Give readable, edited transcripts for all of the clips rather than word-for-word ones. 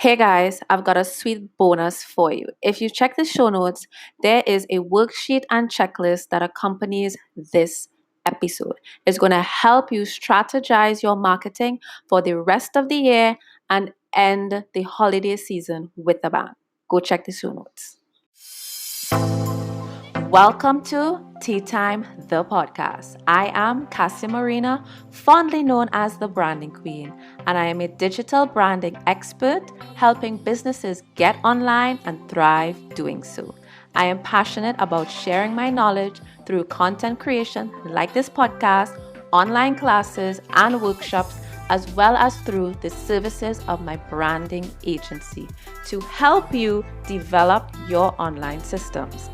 Hey guys, I've got a sweet bonus for you. If you check the show notes, there is a worksheet and checklist that accompanies this episode. It's going to help you strategize your marketing for the rest of the year and end the holiday season with a bang. Go check the show notes. Welcome to Tea Time, the podcast. I am Cassie Marina, fondly known as the Branding Queen, and I am a digital branding expert helping businesses get online and thrive doing so. I am passionate about sharing my knowledge through content creation like this podcast, online classes, and workshops, as well as through the services of my branding agency to help you develop your online systems.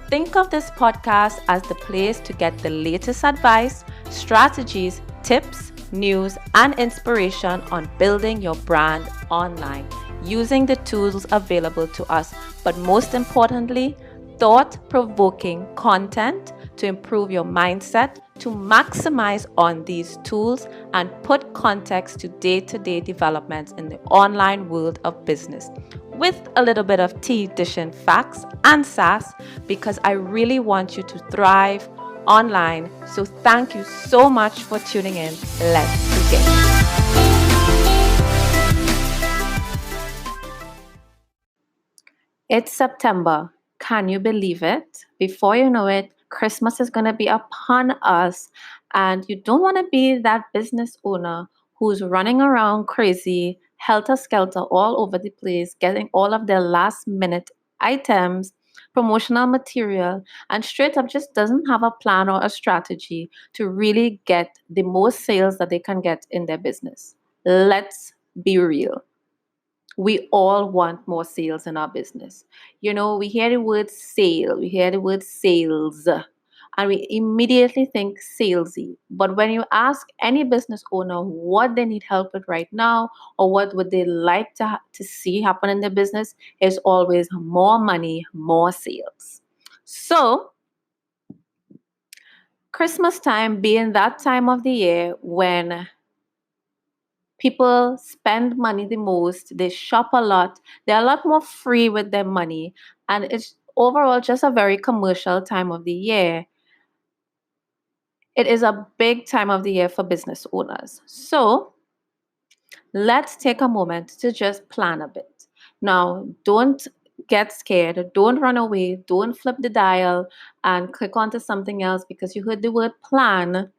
Think of this podcast as the place to get the latest advice, strategies, tips, news, and inspiration on building your brand online using the tools available to us, but most importantly, thought-provoking content to improve your mindset, to maximize on these tools and put context to day-to-day developments in the online world of business with a little bit of tea dishing facts and sass, because I really want you to thrive online. So thank you so much for tuning in. Let's begin. It's September. Can you believe it? Before you know it, Christmas is going to be upon us, and you don't want to be that business owner who's running around crazy, helter skelter all over the place, getting all of their last minute items, promotional material, and straight up just doesn't have a plan or a strategy to really get the most sales that they can get in their business. Let's be real. We all want more sales in our business. We hear the word sale, we hear the word sales, and we immediately think salesy. But when you ask any business owner what they need help with right now, or what would they like to see happen in their business, is always more money, more sales. So, Christmas time being that time of the year when people spend money the most, they shop a lot, they're a lot more free with their money, and it's overall just a very commercial time of the year. It is a big time of the year for business owners. So let's take a moment to just plan a bit. Now, don't get scared, don't run away, don't flip the dial and click onto something else because you heard the word plan.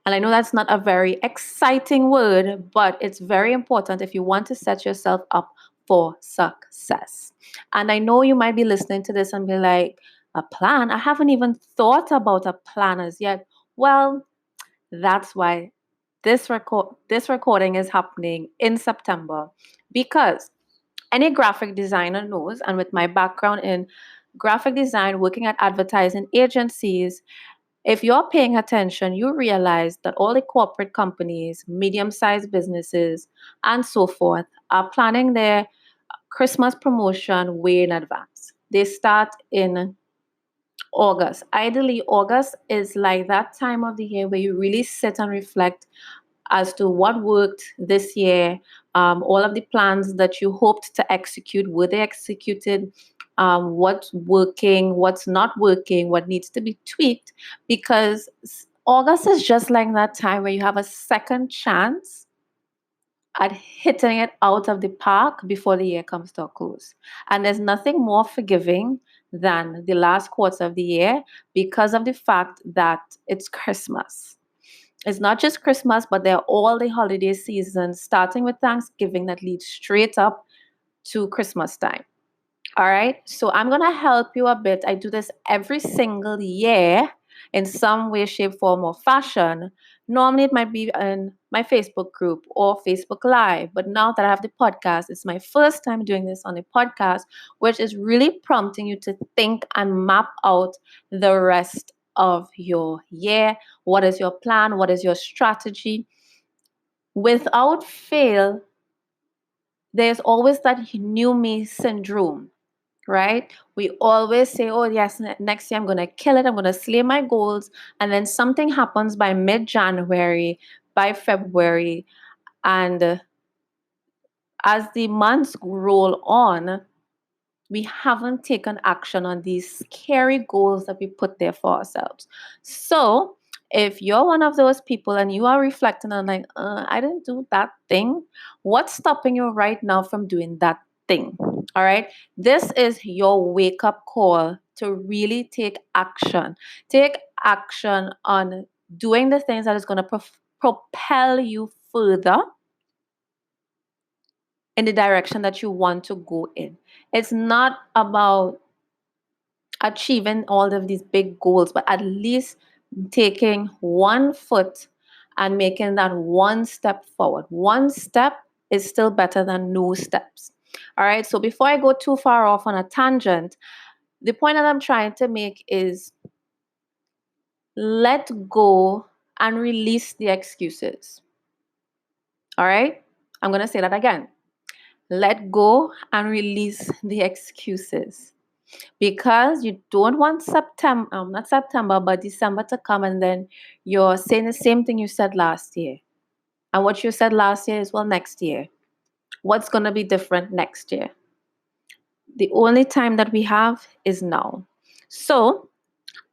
And I know that's not a very exciting word, but it's very important if you want to set yourself up for success. And I know you might be listening to this and be like, a plan? I haven't even thought about a plan as yet. Well, that's why this recording is happening in September, because any graphic designer knows, and with my background in graphic design, working at advertising agencies, if you're paying attention, you realize that all the corporate companies, medium sized businesses, and so forth are planning their Christmas promotion way in advance. They start in August. Ideally, August is like that time of the year where you really sit and reflect as to what worked this year, all of the plans that you hoped to execute, were they executed? What's working, what's not working, what needs to be tweaked, because August is just like that time where you have a second chance at hitting it out of the park before the year comes to a close. And there's nothing more forgiving than the last quarter of the year because of the fact that it's Christmas. It's not just Christmas, but there are all the holiday seasons, starting with Thanksgiving that leads straight up to Christmas time. All right. So I'm going to help you a bit. I do this every single year in some way, shape, form, or fashion. Normally, it might be in my Facebook group or Facebook Live. But now that I have the podcast, it's my first time doing this on a podcast, which is really prompting you to think and map out the rest of your year. What is your plan? What is your strategy? Without fail, there's always that new me syndrome, right? We always say, oh, yes, next year I'm going to kill it. I'm going to slay my goals. And then something happens by mid-January, by February, and as the months roll on, we haven't taken action on these scary goals that we put there for ourselves. So, if you're one of those people and you are reflecting on, like, I didn't do that thing, what's stopping you right now from doing that thing? All right. This is your wake up call to really take action. Take action on doing the things that is going to propel you further in the direction that you want to go in. It's not about achieving all of these big goals, but at least taking one foot and making that one step forward. One step is still better than no steps. All right. So before I go too far off on a tangent, the point that I'm trying to make is let go and release the excuses. All right. I'm going to say that again. Let go and release the excuses. Because you don't want not September, but December to come, and then you're saying the same thing you said last year. And what you said last year is, well, next year. What's going to be different next year? The only time that we have is now. So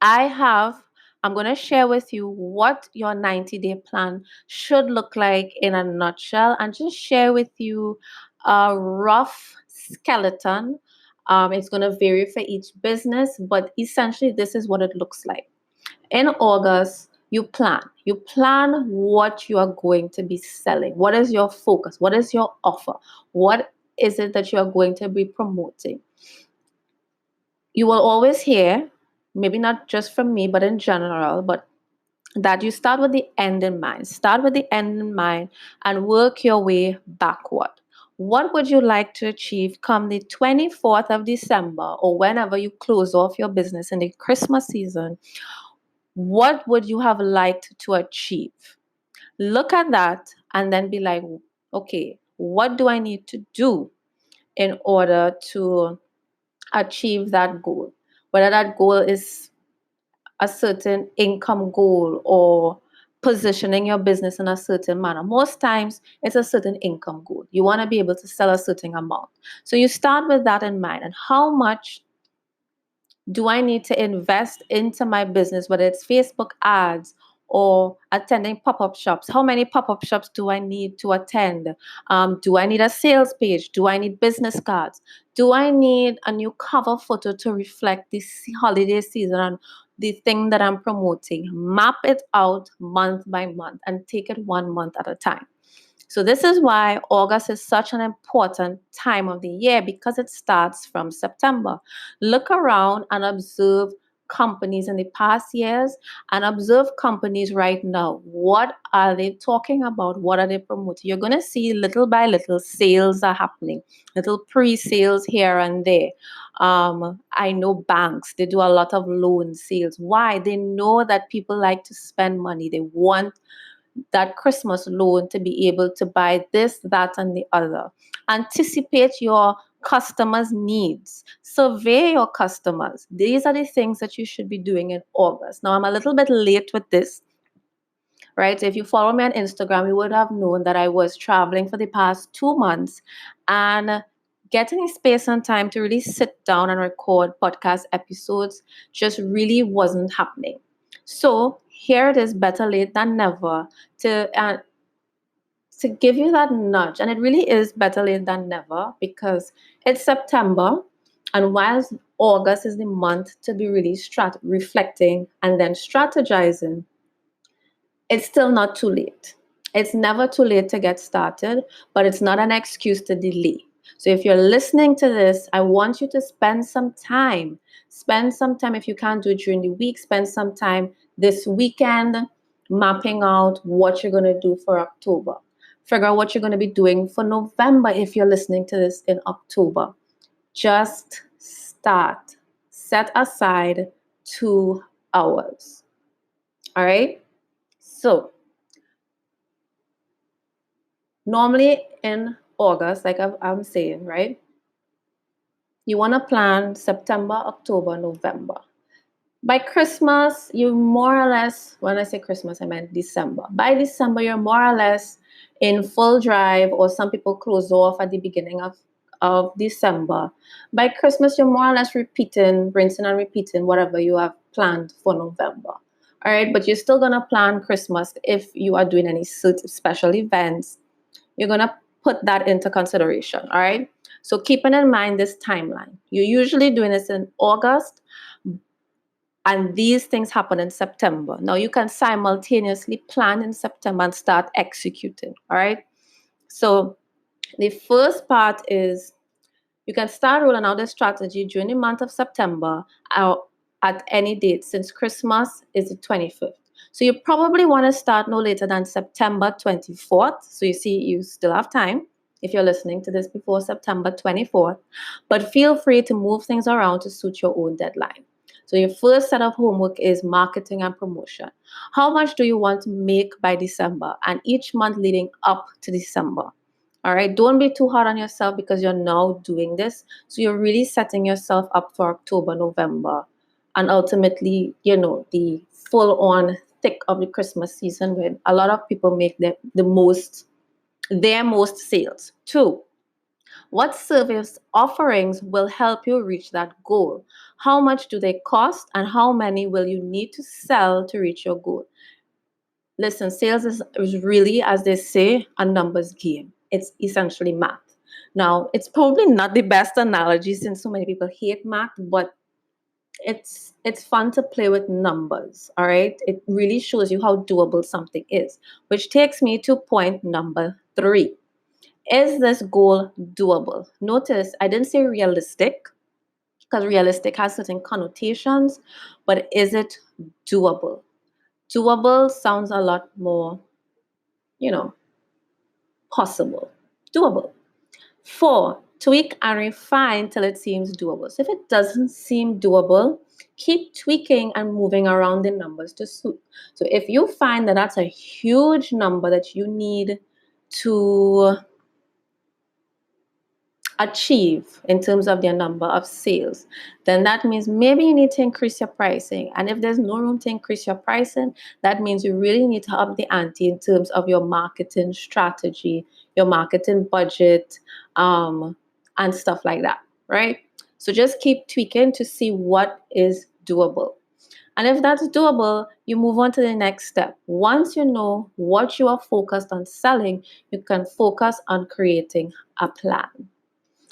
I'm going to share with you what your 90-day plan should look like in a nutshell, and just share with you a rough skeleton. It's going to vary for each business, but essentially, this is what it looks like. In August, you plan. You plan what you are going to be selling. What is your focus? What is your offer? What is it that you are going to be promoting? You will always hear, maybe not just from me, but in general, but that you start with the end in mind. Start with the end in mind and work your way backward. What would you like to achieve come the 24th of December, or whenever you close off your business in the Christmas season? What would you have liked to achieve? Look at that and then be like, okay, what do I need to do in order to achieve that goal? Whether that goal is a certain income goal or positioning your business in a certain manner. Most times it's a certain income goal. You want to be able to sell a certain amount. So you start with that in mind. And how much do I need to invest into my business, whether it's Facebook ads or attending pop-up shops? How many pop-up shops do I need to attend? Do I need a sales page? Do I need business cards? Do I need a new cover photo to reflect this holiday season and the thing that I'm promoting? Map it out month by month and take it 1 month at a time. So this is why August is such an important time of the year, because it starts from September. Look around and observe companies in the past years and observe companies right now. What are they talking about? What are they promoting? You're going to see little by little sales are happening, little pre-sales here and there. I know banks, they do a lot of loan sales. Why? They know that people like to spend money. They want that Christmas loan to be able to buy this, that, and the other. Anticipate your customers' needs. Survey your customers. These are the things that you should be doing in August. Now, I'm a little bit late with this, right? So if you follow me on Instagram, you would have known that I was traveling for the past 2 months, and getting space and time to really sit down and record podcast episodes just really wasn't happening. So here it is, better late than never, to give you that nudge. And it really is better late than never, because it's September, and whilst August is the month to be really reflecting and then strategizing, it's still not too late. It's never too late to get started, but it's not an excuse to delay. So if you're listening to this, I want you to spend some time. Spend some time, if you can't do it during the week, spend some time this weekend mapping out what you're going to do for October. Figure out what you're going to be doing for November if you're listening to this in October. Just start. Set aside 2 hours. All right? So, normally in August, like I'm saying, right? You want to plan September, October, November. By Christmas, you more or less, when I say Christmas, I meant December. By December, you're more or less in full drive, or some people close off at the beginning of December. By Christmas, you're more or less rinsing and repeating whatever you have planned for November. All right, but you're still gonna plan Christmas if you are doing any special events. You're gonna put that into consideration. All right. So keeping in mind this timeline, you're usually doing this in August, and these things happen in September. Now you can simultaneously plan in September and start executing. All right. So the first part is you can start rolling out the strategy during the month of September or at any date, since Christmas is the 25th. So you probably want to start no later than September 24th. So you see, you still have time if you're listening to this before September 24th, but feel free to move things around to suit your own deadline. So your first set of homework is marketing and promotion. How much do you want to make by December and each month leading up to December? All right, don't be too hard on yourself because you're now doing this. So you're really setting yourself up for October, November, and ultimately, the full on thick of the Christmas season when a lot of people make their most sales. Two, what service offerings will help you reach that goal? How much do they cost, and how many will you need to sell to reach your goal? Listen, sales is really, as they say, a numbers game. It's essentially math. Now, it's probably not the best analogy since so many people hate math, but it's fun to play with numbers. All right, it really shows you how doable something is, which takes me to point number 3. Is this goal doable? Notice I didn't say realistic, because realistic has certain connotations, but is it doable? Doable sounds a lot more, possible. Doable. 4, tweak and refine till it seems doable. So if it doesn't seem doable, keep tweaking and moving around the numbers to suit. So if you find that that's a huge number that you need to achieve in terms of their number of sales, then that means maybe you need to increase your pricing. And if there's no room to increase your pricing, that means you really need to up the ante in terms of your marketing strategy, your marketing budget, and stuff like that, right? So just keep tweaking to see what is doable. And if that's doable, you move on to the next step. Once you know what you are focused on selling, you can focus on creating a plan.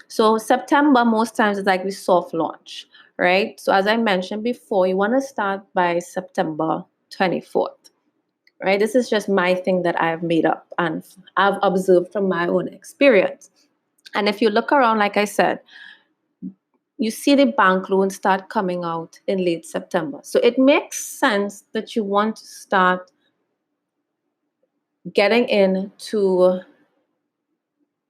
So September most times is like the soft launch, right? So as I mentioned before, you want to start by September 24th, right? This is just my thing that I've made up and I've observed from my own experience. And if you look around, like I said, you see the bank loans start coming out in late September. So it makes sense that you want to start getting into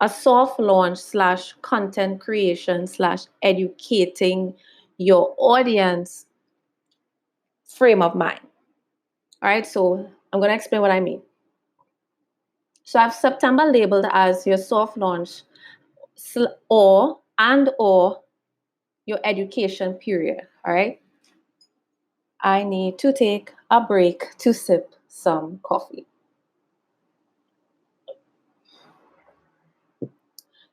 a soft launch / content creation / educating your audience frame of mind. All right, so I'm going to explain what I mean. So I have September labeled as your soft launch or your education period. All right, I need to take a break to sip some coffee.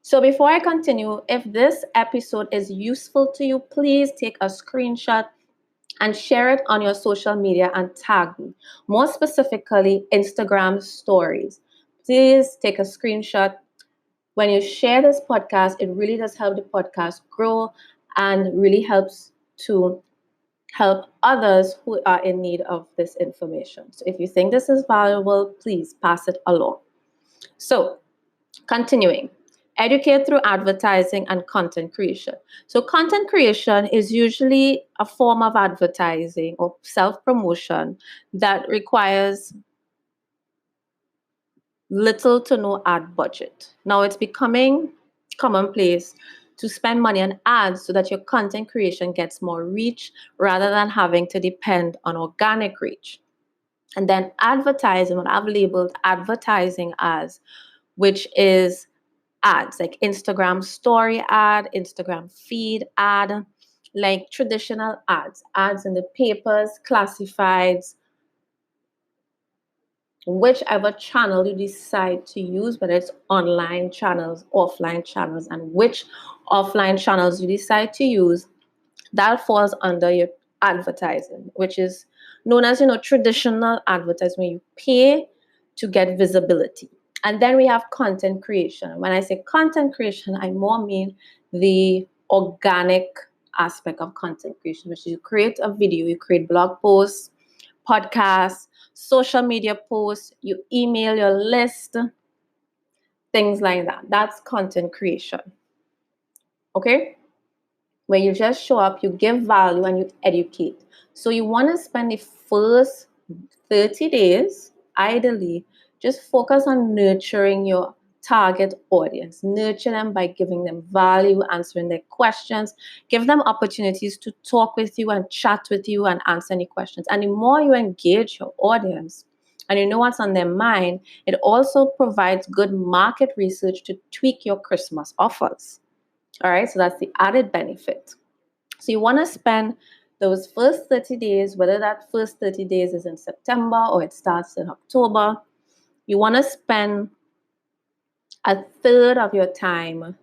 So before I continue, if this episode is useful to you, please take a screenshot and share it on your social media and tag me. More specifically, Instagram stories. Please take a screenshot. When you share this podcast, it really does help the podcast grow and really helps to help others who are in need of this information. So if you think this is valuable, please pass it along. So continuing. Educate through advertising and content creation. So content creation is usually a form of advertising or self-promotion that requires little to no ad budget. Now it's becoming commonplace to spend money on ads so that your content creation gets more reach rather than having to depend on organic reach. And then advertising, what I've labeled advertising as, which is ads like Instagram story ad, Instagram feed ad, like traditional ads in the papers, classifieds, whichever channel you decide to use, whether it's online channels, offline channels, and which offline channels you decide to use, that falls under your advertising, which is known as, traditional advertising. You pay to get visibility. And then we have content creation. When I say content creation, I more mean the organic aspect of content creation, which is you create a video, you create blog posts, podcasts, social media posts, you email your list, things like that. That's content creation. Okay? Where you just show up, you give value, and you educate. So you want to spend the first 30 days, ideally, just focus on nurturing your target audience. Nurture them by giving them value, answering their questions, give them opportunities to talk with you and chat with you and answer any questions. And the more you engage your audience and you know what's on their mind, it also provides good market research to tweak your Christmas offers. All right, so that's the added benefit. So you want to spend those first 30 days, whether that first 30 days is in September or it starts in October, you want to spend a third of your time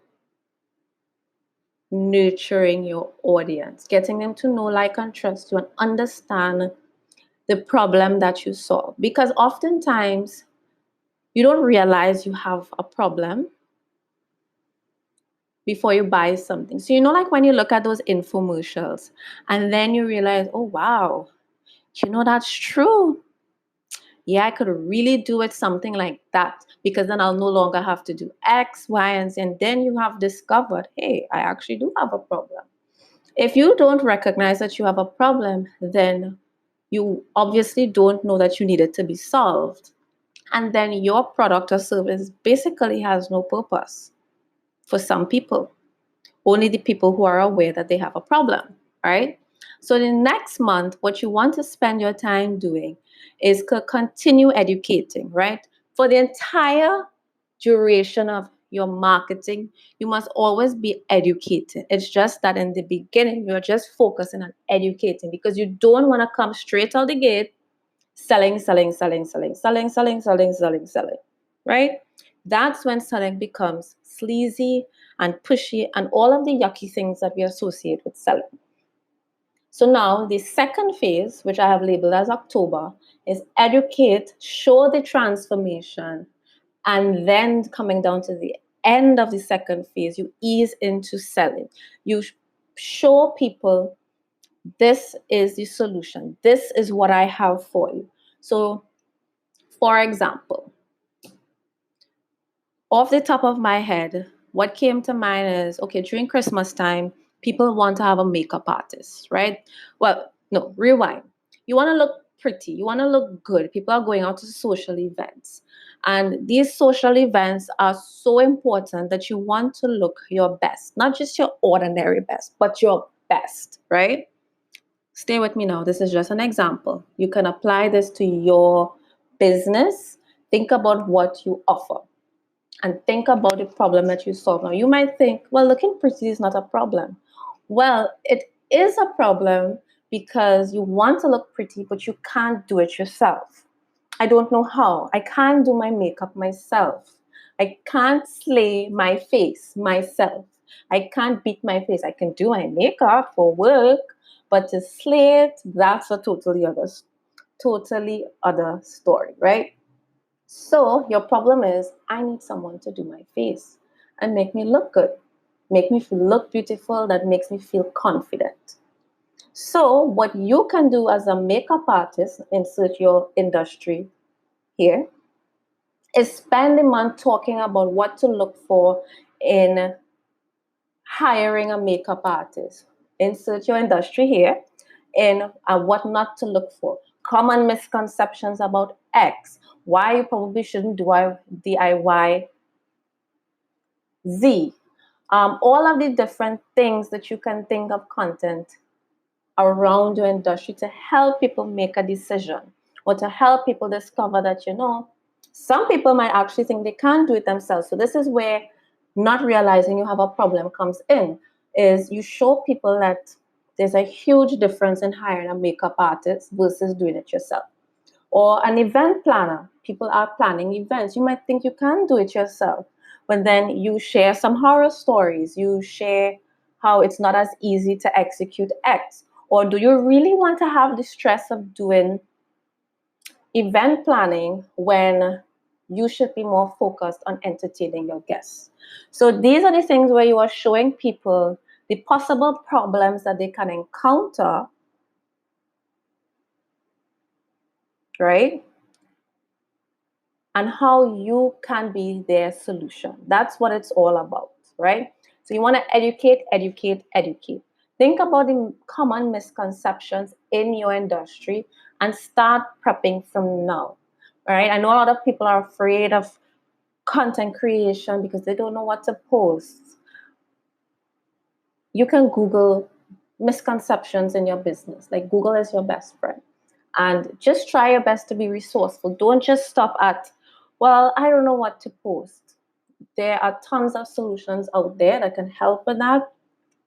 nurturing your audience, getting them to know, like, and trust you and understand the problem that you solve. Because oftentimes you don't realize you have a problem before you buy something. So, like when you look at those infomercials and then you realize, oh, wow, that's true. Yeah, I could really do it something like that, because then I'll no longer have to do X, Y, and Z. And then you have discovered, hey, I actually do have a problem. If you don't recognize that you have a problem, then you obviously don't know that you need it to be solved. And then your product or service basically has no purpose for some people. Only the people who are aware that they have a problem, right? So the next month, what you want to spend your time doing is to continue educating, right? For the entire duration of your marketing, you must always be educating. It's just that in the beginning, you're just focusing on educating because you don't want to come straight out the gate selling, selling, selling, selling, selling, selling, selling, selling, selling, right? That's when selling becomes sleazy and pushy and all of the yucky things that we associate with selling. So now the second phase, which I have labeled as October, is educate, show the transformation, and then coming down to the end of the second phase, you ease into selling. You show people this is the solution. This is what I have for you. So, for example, off the top of my head, what came to mind is, okay, during Christmas time, people want to have a makeup artist, right? Well, no, rewind. You want to look pretty, you want to look good. People are going out to social events. And these social events are so important that you want to look your best, not just your ordinary best, but your best, right? Stay with me now. This is just an example. You can apply this to your business. Think about what you offer and think about the problem that you solve. Now, you might think, well, looking pretty is not a problem. Well, it is a problem because you want to look pretty, but you can't do it yourself. I don't know how. I can't do my makeup myself. I can't slay my face myself. I can't beat my face. I can do my makeup for work, but to slay it, that's a totally other story, right? So your problem is, I need someone to do my face and make me look good, make me look beautiful, that makes me feel confident. So what you can do as a makeup artist, insert your industry here, is spend the month talking about what to look for in hiring a makeup artist. Insert your industry here in what not to look for. Common misconceptions about X. Why you probably shouldn't do DIY Z. All of the different things that you can think of content around your industry to help people make a decision or to help people discover that, some people might actually think they can't do it themselves. So this is where not realizing you have a problem comes in, is you show people that there's a huge difference in hiring a makeup artist versus doing it yourself. Or an event planner. People are planning events. You might think you can do it yourself, but then you share some horror stories. You share how it's not as easy to execute X. Or do you really want to have the stress of doing event planning when you should be more focused on entertaining your guests? So these are the things where you are showing people the possible problems that they can encounter, right? And how you can be their solution. That's what it's all about, right? So you want to educate, educate, educate. Think about the common misconceptions in your industry and start prepping from now, right? I know a lot of people are afraid of content creation because they don't know what to post. You can Google misconceptions in your business. Like, Google is your best friend. And just try your best to be resourceful. Don't just stop at, well, I don't know what to post. There are tons of solutions out there that can help with that.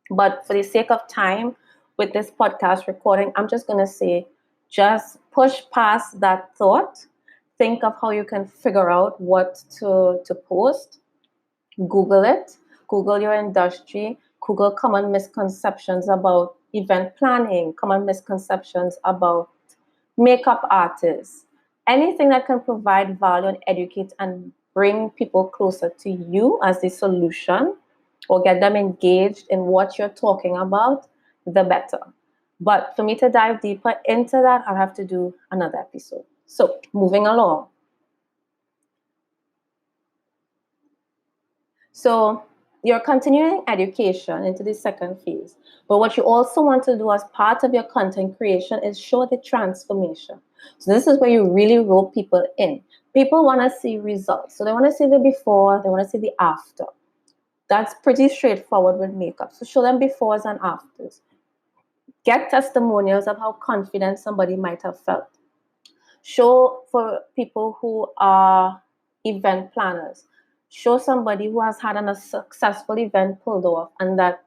But for the sake of time with this podcast recording, I'm just going to say, just push past that thought. Think of how you can figure out what to post. Google it. Google your industry. Google common misconceptions about event planning, common misconceptions about makeup artists, anything that can provide value and educate and bring people closer to you as the solution or get them engaged in what you're talking about, the better. But for me to dive deeper into that, I'll have to do another episode. So, moving along. So, you're continuing education into the second phase. But what you also want to do as part of your content creation is show the transformation. So, this is where you really rope people in. People want to see results. So, they want to see the before, they want to see the after. That's pretty straightforward with makeup. So, show them befores and afters. Get testimonials of how confident somebody might have felt. Show for people who are event planners. Show somebody who has had a successful event pulled off and that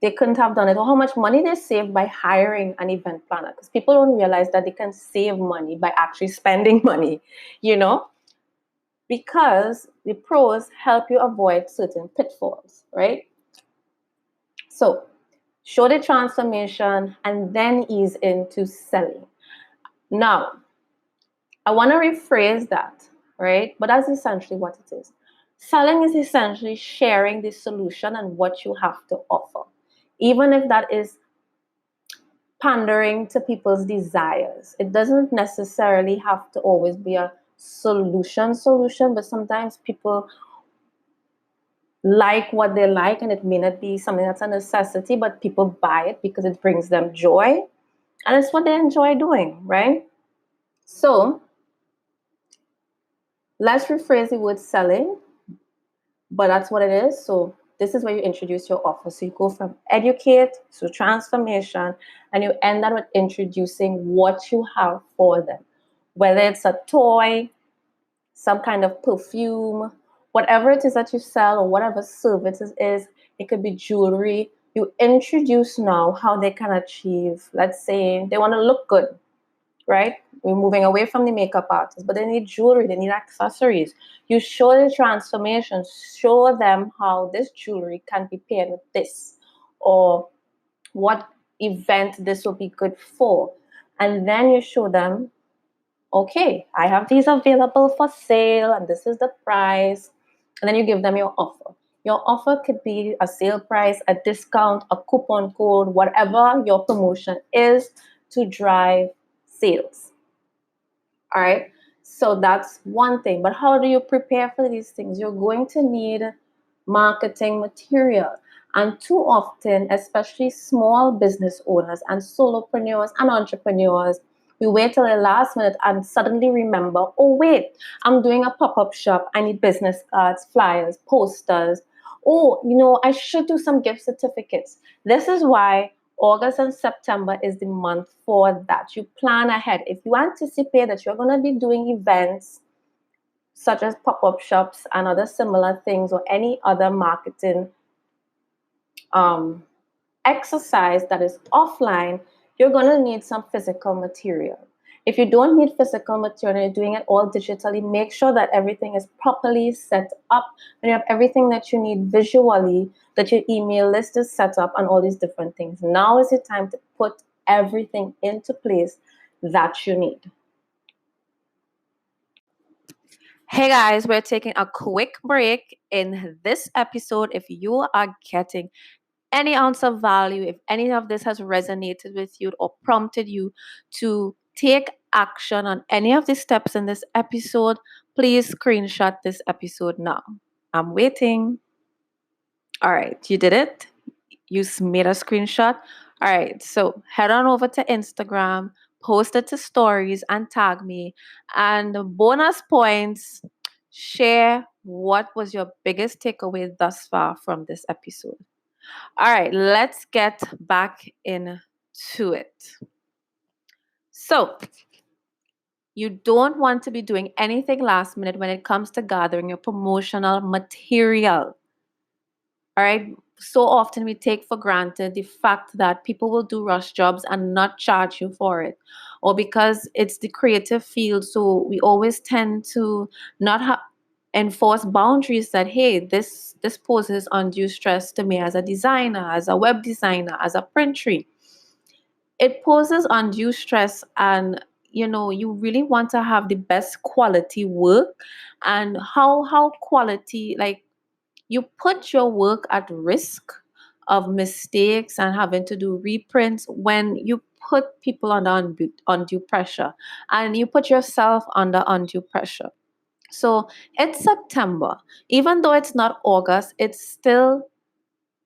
they couldn't have done it, or how much money they saved by hiring an event planner. Because people don't realize that they can save money by actually spending money, you know, because the pros help you avoid certain pitfalls, right? So show the transformation and then ease into selling. Now, I want to rephrase that, right? But that's essentially what it is. Selling is essentially sharing the solution and what you have to offer, even if that is pandering to people's desires. It doesn't necessarily have to always be a solution, but sometimes people like what they like, and it may not be something that's a necessity, but people buy it because it brings them joy, and it's what they enjoy doing, right? So let's rephrase the word selling, but that's what it is. So this is where you introduce your offer. So you go from educate to transformation, and you end up with introducing what you have for them, whether it's a toy, some kind of perfume, whatever it is that you sell, or whatever service it is. It could be jewelry. You introduce now how they can achieve, let's say they want to look good, right? We're moving away from the makeup artist, but they need jewelry, they need accessories. You show the transformation, show them how this jewelry can be paired with this, or what event this will be good for. And then you show them, okay, I have these available for sale, and this is the price. And then you give them your offer. Your offer could be a sale price, a discount, a coupon code, whatever your promotion is to drive sales. All right. So that's one thing. But how do you prepare for these things? You're going to need marketing material. And too often, especially small business owners and solopreneurs and entrepreneurs, we wait till the last minute and suddenly remember, oh, wait, I'm doing a pop-up shop. I need business cards, flyers, posters. Oh, I should do some gift certificates. This is why August and September is the month for that. You plan ahead. If you anticipate that you're going to be doing events such as pop-up shops and other similar things, or any other marketing exercise that is offline, you're going to need some physical material. If you don't need physical material, you're doing it all digitally, make sure that everything is properly set up and you have everything that you need visually, that your email list is set up and all these different things. Now is the time to put everything into place that you need. Hey guys, we're taking a quick break in this episode. If you are getting any ounce of value, if any of this has resonated with you or prompted you to take action on any of the steps in this episode, please screenshot this episode now. I'm waiting. All right, you did it. You made a screenshot. All right, so head on over to Instagram, post it to stories, and tag me. And bonus points, share what was your biggest takeaway thus far from this episode. All right, let's get back into it. So, you don't want to be doing anything last minute when it comes to gathering your promotional material. All right. So often we take for granted the fact that people will do rush jobs and not charge you for it, or because it's the creative field. So we always tend to not enforce boundaries that, hey, this poses undue stress to me as a designer, as a web designer, as a printer. It poses undue stress, and you really want to have the best quality work. And how quality, like, you put your work at risk of mistakes and having to do reprints when you put people under undue pressure, and you put yourself under undue pressure. So it's September. Even though it's not August, it's still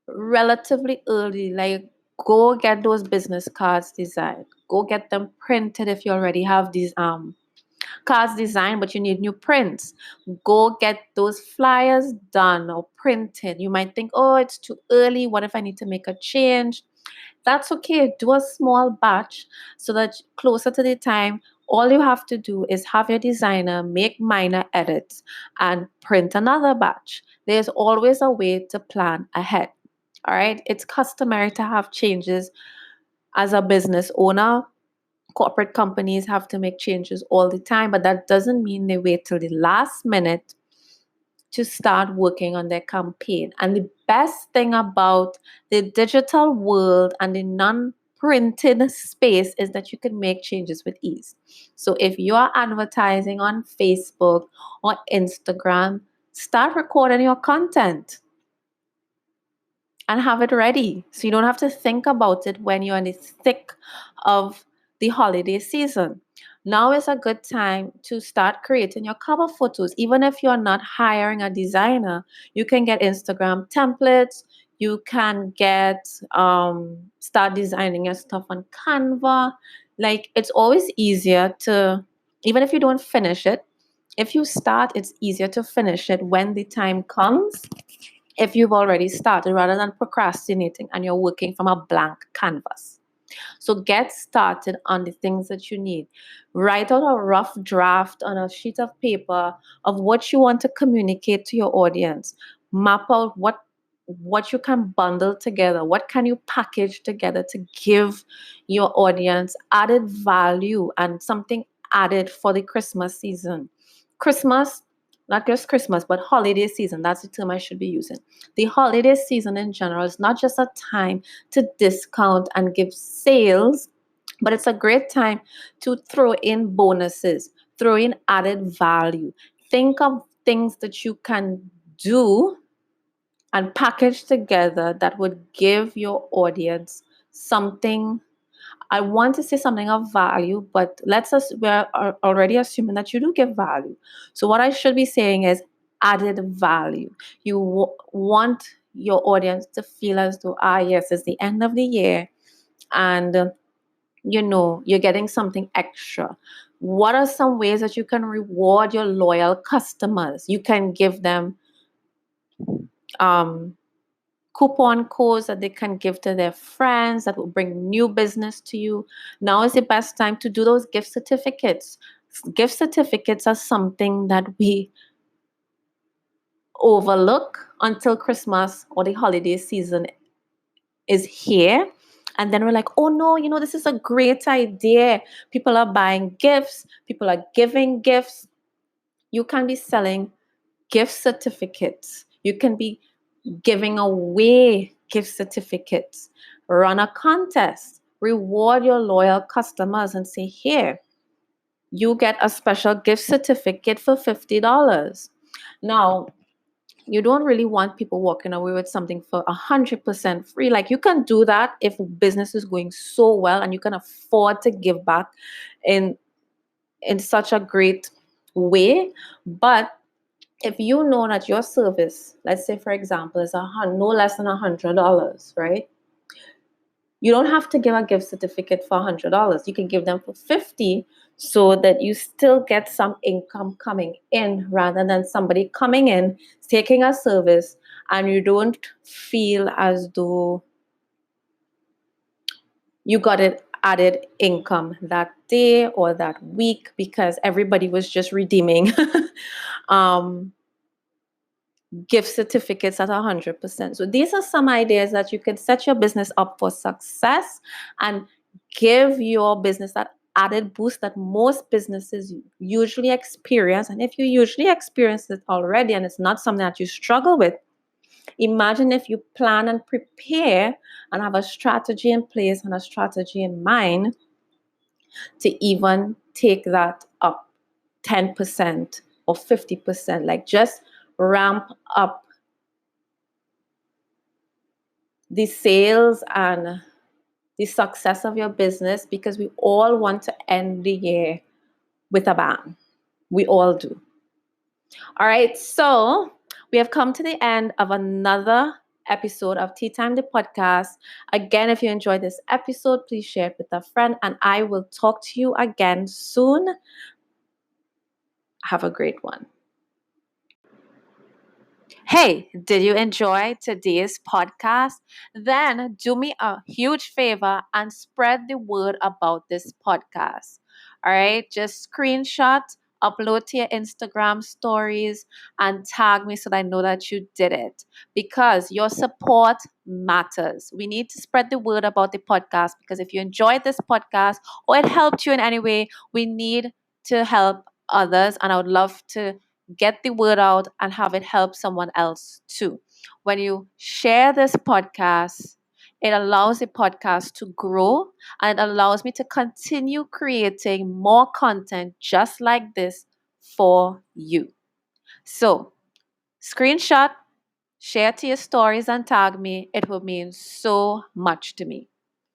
relatively early. Like, go get those business cards designed. Go get them printed if you already have these cards designed, but you need new prints. Go get those flyers done or printed. You might think, oh, it's too early. What if I need to make a change? That's okay. Do a small batch so that closer to the time, all you have to do is have your designer make minor edits and print another batch. There's always a way to plan ahead. All right. It's customary to have changes as a business owner. Corporate companies have to make changes all the time, but that doesn't mean they wait till the last minute to start working on their campaign. And the best thing about the digital world and the non-printed space is that you can make changes with ease. So if you are advertising on Facebook or Instagram, start recording your content and have it ready, so you don't have to think about it when you're in the thick of the holiday season. Now is a good time to start creating your cover photos. Even if you're not hiring a designer, you can get Instagram templates. You can get start designing your stuff on Canva. Like, it's always easier to, even if you don't finish it, if you start, it's easier to finish it when the time comes, if you've already started, rather than procrastinating and you're working from a blank canvas. So get started on the things that you need. Write out a rough draft on a sheet of paper of what you want to communicate to your audience. Map out what you can bundle together, what can you package together to give your audience added value and something added for the Christmas season. Christmas, not just Christmas, but holiday season. That's the term I should be using. The holiday season in general is not just a time to discount and give sales, but it's a great time to throw in bonuses, throw in added value. Think of things that you can do and package together that would give your audience something. I want to say something of value, but we're already assuming that you do give value. So what I should be saying is added value. You want your audience to feel as though, yes, it's the end of the year, and you're getting something extra. What are some ways that you can reward your loyal customers? You can give them um, coupon codes that they can give to their friends that will bring new business to you. Now is the best time to do those gift certificates. Gift certificates are something that we overlook until Christmas or the holiday season is here. And then we're like, oh no, this is a great idea. People are buying gifts, people are giving gifts. You can be selling gift certificates. You can be giving away gift certificates. Run a contest. Reward your loyal customers and say, here, you get a special gift certificate for $50. Now, you don't really want people walking away with something for 100% free. Like, you can do that if business is going so well and you can afford to give back in such a great way. But if you know that your service, let's say for example, is no less than $100, right? You don't have to give a gift certificate for $100. You can give them for 50, so that you still get some income coming in, rather than somebody coming in, taking a service, and you don't feel as though you got it added income that day or that week, because everybody was just redeeming um, gift certificates at 100%. So these are some ideas that you can set your business up for success and give your business that added boost that most businesses usually experience. And if you usually experience it already and it's not something that you struggle with, imagine if you plan and prepare and have a strategy in place and a strategy in mind to even take that up 10% or 50%. Like, just ramp up the sales and the success of your business, because we all want to end the year with a bang. We all do. All right, so we have come to the end of another episode of Tea Time, the podcast. Again, if you enjoyed this episode, please share it with a friend, and I will talk to you again soon. Have a great one. Hey, did you enjoy today's podcast? Then do me a huge favor and spread the word about this podcast. All right, just screenshot, upload to your Instagram stories, and tag me so that I know that you did it, because your support matters. We need to spread the word about the podcast, because if you enjoyed this podcast or it helped you in any way, we need to help others, and I would love to get the word out and have it help someone else too. When you share this podcast, it allows the podcast to grow, and it allows me to continue creating more content just like this for you. So, screenshot, share to your stories, and tag me. It will mean so much to me.